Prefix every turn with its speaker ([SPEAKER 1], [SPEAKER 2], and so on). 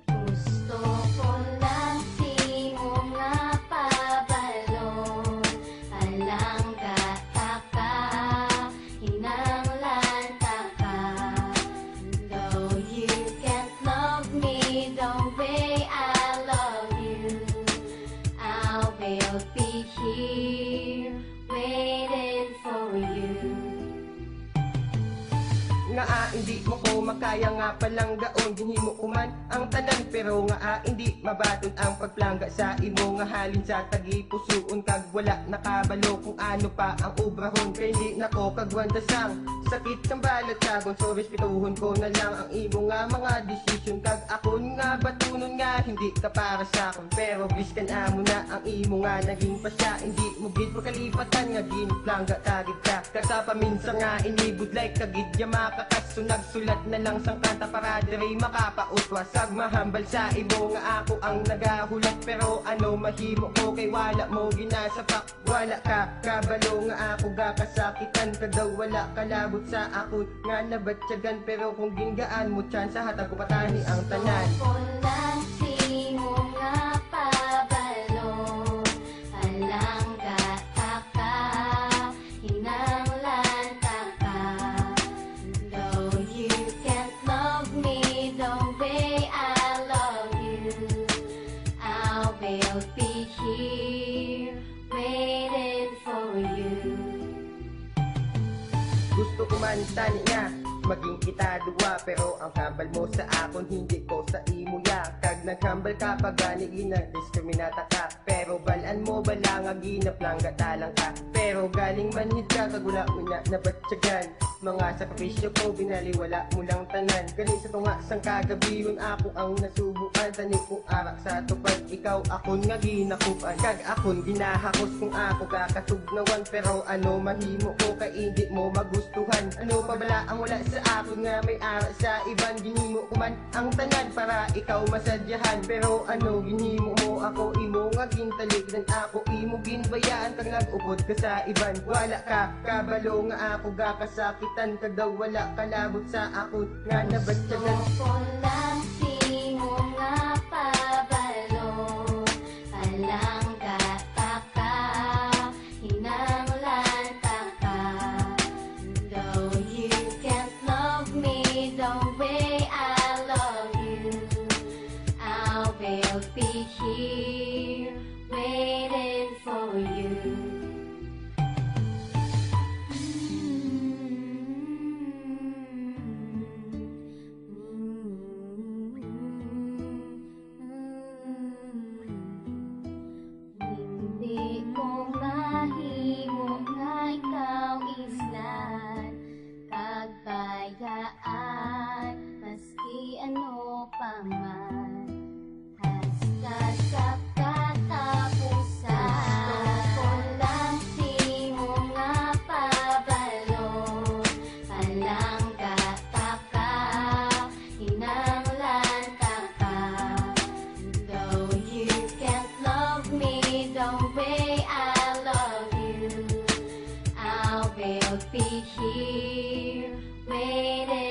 [SPEAKER 1] Gusto ko lang simo nga pabalon, alang gataka, hinanglan taka. Though you can't love me the way I love you, I will be here waiting for you.
[SPEAKER 2] Nga hindi mo ko makaya nga palang gaon ginhimo ko man ang tanan pero nga hindi mabaton ang pagplangga sa imo nga halin sa tagi pusuon kag wala nakabalo kung ano pa ang obrahon kay hindi nako kagwanda sang sakit ng balat sagon so respetuhon ko na lang ang imo nga mga desisyon kag akon nga batunon nga hindi ka para sa akon pero biskan amo na ang imo nga naging pasya hindi mo gid makalipatan nga ginplangga tagid ka kasa paminsan nga inibudlay kagid ya makakas so nagsulat na lang sang kanta para diri makapautwas sag mahambal sa imo nga ako ang nagahulat pero ano mahimo ko kay wala mo ginasapak wala ka kabalo nga ako gakasakitan ka daw wala kalabot sa ako nga nabatyagan pero kung gingaan mo tiyan sa hatag ko patani ang tanan.
[SPEAKER 1] Gusto ko lang simo nga pabalon, alang gataka, hinanglan taka. Though you can't love me the way I love you, I will be here waiting for you.
[SPEAKER 2] Gusto ko man tani nga maging kita duwa pero ang kambal mo sa akon hindi ko sa imo ya kag naghambal ka pag gani ginag-diskriminata ka pero balaan mo bala nga ginaplang gatalang ka pero galing manhid ka kag wala mo na nabatyagan mga sakripisyo ko binaliwala mo lang tanan galing sa tunga sang kagabihon ako ang nasubukan tani kong arak sa tupad ikaw akon nga ginakupan kag akon ginahakos kung ako kakatugnawan pero ano mahimo ko kay hindi mo magustuhan ano pa bala ang wala sa akon nga may ara sa iban ginhimo ko man ang tanan para ikaw masadyahan pero ano ginhimo mo ako imo nga gintaligdan ako imo ginbayaan kag nag-upod ka sa iban wala ka kabalo nga ako gakasakitan kag daw wala kalabot sa ako nga nabatyagan.
[SPEAKER 1] Gusto ko lang simo nga pabalon, alang gataka, hinanglan taka. Though you can't love me the way I love you, I will be here waiting for you. Hindi ko mahimo nga ikaw islan kagbayaan maski ano pa man hasta sa katapusan. Gusto ko lang simo nga pabalon, alang gataka, hinanglan taka. Though you can't love me the way I love you, I will be here waiting